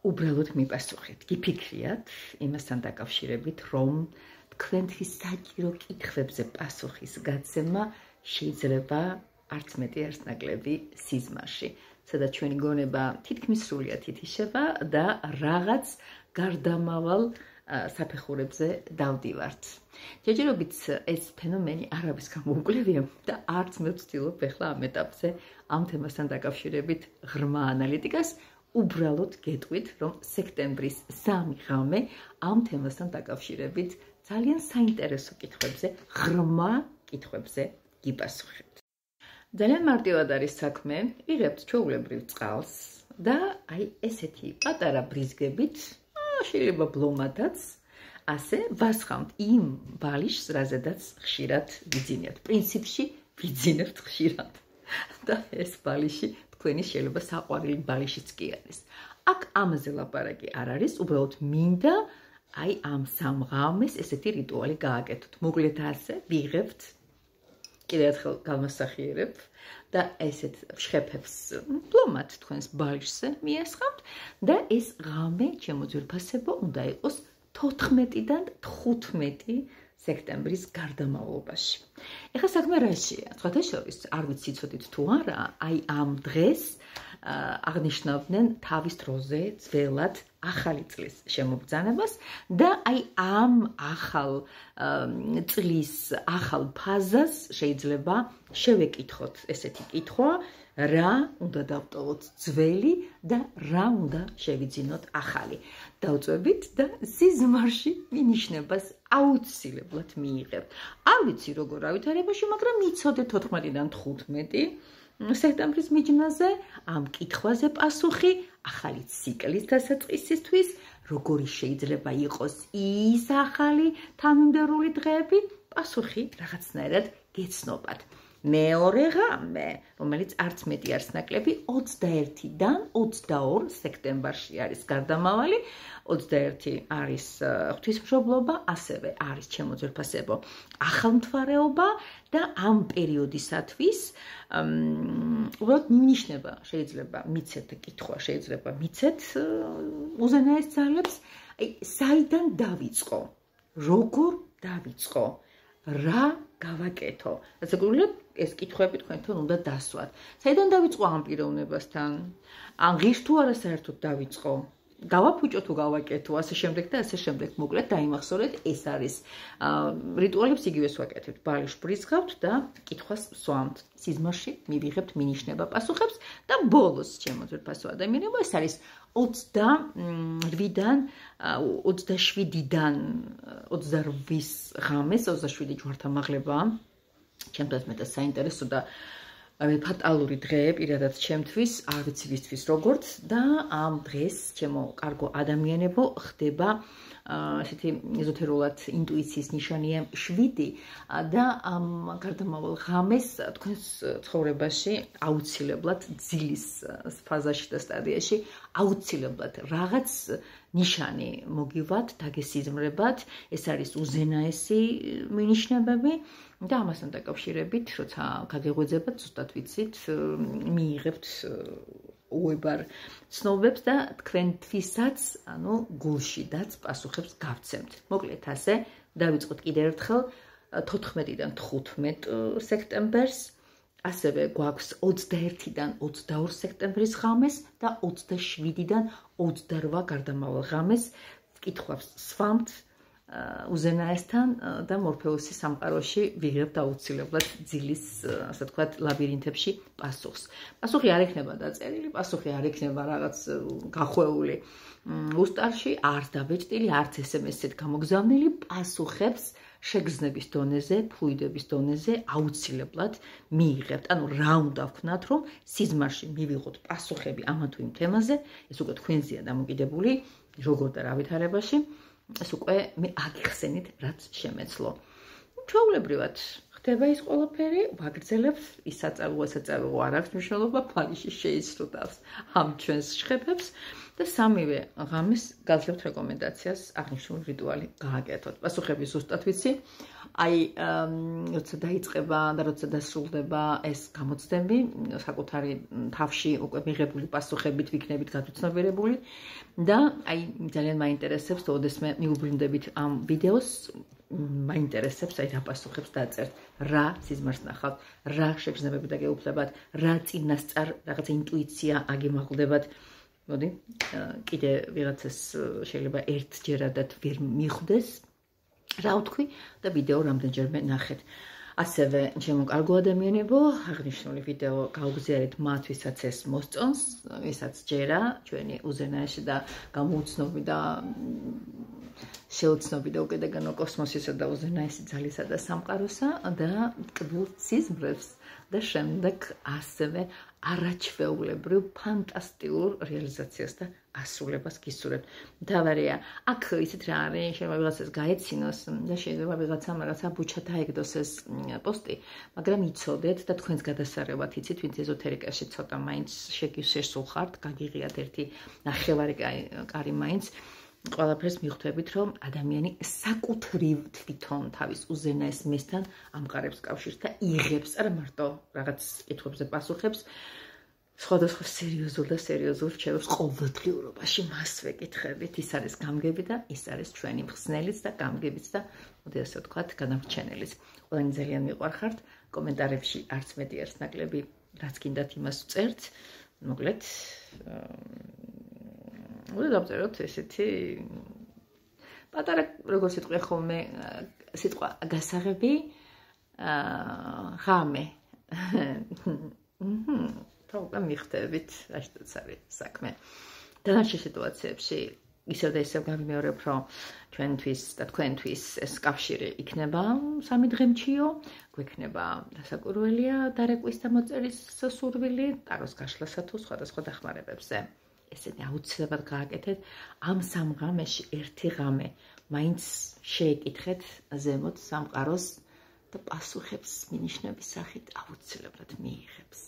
უბრალოდ მიპასუხეთ, გიფიქრიათ იმასთან დაკავშირებით, რომ თქვენთვის საჭირო კითხვებზე პასუხის გაცემა შეიძლება არც მეტი არც ნაკლები სიზმარში, სადაც ჩვენი გონება თითქმის სრულიად ითიშება და რაღაც გარდამავალ საფეხურებზე დავდივართ. ჯერჯერობით ეს ფენომენი არავის გამოუკლევია და არც მე ვცდილობ ახლა ამ ეტაპზე ამ თემასთან დაკავშირებით ღრმა ანალიტიკას, უბრალოდ გეტყვით, რომ სექტემბრის 3 ღამე ამ თემასთან დაკავშირებით ძალიან საინტერესო კითხვებზე, ღრმა კითხვებზე გიპასუხებთ. ძალიან მარტივად არის საქმე, იღებთ ჩვეულებრივ წყალს და აი ესეთი პატარა ბრიზგებით, შეიძლება ბლომადაც, ასე ვასხამთ იმ ბალიშს, რაზედაც ხშირად ვიძინებთ. პრინციპში ვიძინებთ ხშირად. და ეს ბალიში თქვენი შეიძლება საყვარელი ბალიშიც კი არის. აქ ამაზე ლაპარაკი არ არის, უბრალოდ მინდა აი ამ სამღამეს ესეთი რიტუალი გააკეთოთ. მოკლედ ასე ვიღებთ, კიდევ ერთხელ გამოსახიერებ და ესეთ შხეფებს ბლომად თქვენს ბალიშზე მიესხამთ და ეს ღამე ჩემო ძვირფასებო უნდა იყოს 14-დან 15 სექტემბრის გარდამავლობაში. ეხლა საქმე რაშია? სხვათა შორის, არ ვიცი იცოდით თუ არა, აი ამ დღეს აღნიშნავდნენ თავის დროზე ძველად ახალი წლის შემობრძანებას და აი ამ ახალ წლის ახალ ფაზას შეიძლება შევეკითხოთ ესეთი კითხვა, რა უნდა დავტოვოთ ძველი და რა უნდა შევიძინოთ ახალი. დავწვევით და სიზმარში მინიშნებას აუცილებლად მიიღებთ. არ ვიცი როგორ ავითარებაში, მაგრამ იცოდეთ 14-დან 15 სექტემბრის მიჯნაზე ამ კითხვაზე პასუხი ახალი ციკლის დასაწყისისთვის, როგორი შეიძლება იყოს ის ახალი თანმიმდევრული დღეები, პასუხი რაღაცნაირად გეცნობათ. მეორე ღამე, რომელიც არც მეტი არც ნაკლები, 21-დან 22 სექტემბერში არის გარდამავალი. 21 არის ღვთისმშობლობა, ასევე არის ჩემო ძვირფასებო ახალმთვარეობა და ამ პერიოდისათვის უბრალოდ მინიშნება შეიძლება მიცეთ კითხვა, შეიძლება მიცეთ უზენაეს ძალებს, აი საიდან დავიწყო, როგორ დავიწყო, რა გავაკეთო. ასეულებ ეს კითხვები თქვენთან უნდა დასვათ. საიდან დავიწყო ამ პიროვნებასთან? ან ღირს თუ არა საერთოდ დავიწყო? გავაფუჭო თუ გავაკეთო, ასე შემდეგ და ასე შემდეგ. მოკლედ დაიმახსოვრეთ, ეს არის რიტუალებს იგივეს ვაკეთებთ. ბალიშს ბრიზღავთ და კითხვას ვსვამთ. სიზმარში მივიღებთ მინიშნება პასუხებს და ბოლოს ჩემო ძვირფასო ადამიანებო, ეს არის 28-დან 27-დან 28-ის ღამეს, 27 ჯვართამაღლება. ჩემთვის მეტად საინტერესო და ფატალური დღე პირადად ჩემთვის, არ ვიცი ვისთვის როგორც და ამ დღეს ჩემო კარგო ადამიანებო ხდება ესეთი ეზოთერულად ინტუიციის ნიშანია 7 და ამ გარდამავალ ღამეს თქვენს ცხოვრებაში აუცილებლად ძილის ფაზაში და სტადიაში აუცილებლად რაღაც ნიშანი მოგივათ, დაგესიზმრებათ, ეს არის უზენაესი მინიშნებები და ამასთან დაკავშირებით, როცა გაგეღვიძებათ, ზუსტად ვიცით, მიიღებთ უებარ ცნობებს და თქვენთვისაც, ანუ გულშიდაც პასუხებს გავცემთ. მოკლედ ასე, დავიწყოთ კიდევ ერთხელ 14-დან 15 სექტემბერს, ასევე გვაქვს 21-დან 22 სექტემბრის ღამეს და 27-დან 28 გარდამავალ ღამეს კითხვებს სვამთ უზენაესთან და მორფეუსის სამყაროში ვიღებთ აუცილებლად ძილის, ასე ვთქვათ, ლაბირინთებში პასუხს. პასუხი არ იქნება დაწერილი, პასუხი არ იქნება რაღაც გახვეული უსტარში, არც დაბეჭდილი, არც SMS-ით გამოგზავნილი, პასუხებს შეგრძნების დონეზე, ფლუიდების დონეზე აუცილებლად მიიღებთ. ანუ რა უნდა ვქნათ, რომ სიზმარში მივიღოთ პასუხები ამა თუ იმ თემაზე, ეს უკვე თქვენზეა დამოკიდებული, როგორ და რა ვითარებაში. ეს უკვე მე აგიხსენით, რაც შემეცლო. ჩვეულებრივად ხდება ის ყველაფერი, ვაგრძელებთ, ის საწავო, ასაწავო არ აქვს მნიშვნელობა, ბალიში შეიცვლავს ამ ჩვენს შხეფებს და სამივე ღამეს გაძლევთ რეკომენდაციას აღნიშნული რიტუალი გააკეთოთ. პასუხები ზუსტად ვიცი, აი როცა დაიწყება და როცა დასრულდება ეს გამოცდები, საკუთარი თავში უკვე მიღებული პასუხებით ვიქნებით გაწუცნობიერებული და აი ძალიან მაინტერესებს თუ ოდესმე მიუბრუნდებით ამ ვიდეოს მაინტერესებს აი რა პასუხებს დაწერთ, რა სიზმარს ნახავთ, რა შეგრძნებები დაგეუფლებათ, რა წინასწარ რაღაცა ინტუიცია აგიმაღლდებათ. მოდი, კიდე ვიღაცას შეიძლება ერთჯერადად ვერ მიხვდეს, რა ვთქვი და ვიდეო რამდენჯერმე ნახეთ. ასევე ჩემო კარგო ადამიანებო, აღნიშნული ვიდეო გაუგზავნეთ მათ, ვისაც ეს მოსწონს, ვისაც ჯერა ჩვენი უზენაესი და გამოუცნობი და შეუცნობი და უკიდეგანო კოსმოსისა და უზენაესი ძალისა და სამყაროსა და ტკბილ სიზმრებს და შემდეგ ასევე არაჩვეულებრივ ფანტასტიკურ რეალიზაციას და ასრულებას გისურვებთ. მთავარია, აქ ისეთ რა არის, შეიძლება ვიღაცას გაეცინოს და შეიძლება ვიღაცამ რაღაცა ბუჩა დაეგდოს ეს პოსტი, მაგრამ იცოდეთ და თქვენს გადასარევად იცით, ვინც ეზოთერიკაში ცოტა მაინც შეგისურვებთ, გაგიღიათ ერთი ნახევარი კარი მაინც. ყველაფერს მიხვდებით, რომ ადამიანი საკუთრივ თვითონ თავის უზენაეს მესთან ამყარებს კავშირს და იღებს, არა მარტო რაღაც კითხვებზე პასუხებს, სხვადასხვა სერიოზულ რჩევებს ყოველდღიურობაში მას ვეკითხებით. ის არის გამგები და ის არის ჩვენი მხსნელიც და გამგებიც და მოდი ასე ვთქვათ, განავრჩენელიც. ყველანი ძალიან მიყვარხართ, კომენტარებში არც მეტი არც ნაკლები, რაც გინდათ იმას ვწერთ. მოკლედ უნდა დავწეროთ ესეთი პატარა როგორც სიტყვია ხოლმე სიტყვა გასაღები ღამე თორემ მიხდებით რაშიც არის საქმე დანარჩენ სიტუაციებში ისევ და ისევ გამიმეორებ რომ ჩვენთვის და თქვენთვის ეს კავშირი იქნება სამი დღემჩიო გვექნება დასაკვირველია დარეკვის და მოწერის სურვილი ტაროს გაშლასა თუ სხვადასხვა დახმარებებზე ესეთი აუცილებლად გააკეთეთ ამ სამ ღამეში ერთი ღამე მაინც შეეკითხეთ ზემოთ სამყაროს და პასუხებს მინიშნების სახით აუცილებლად მიიღებს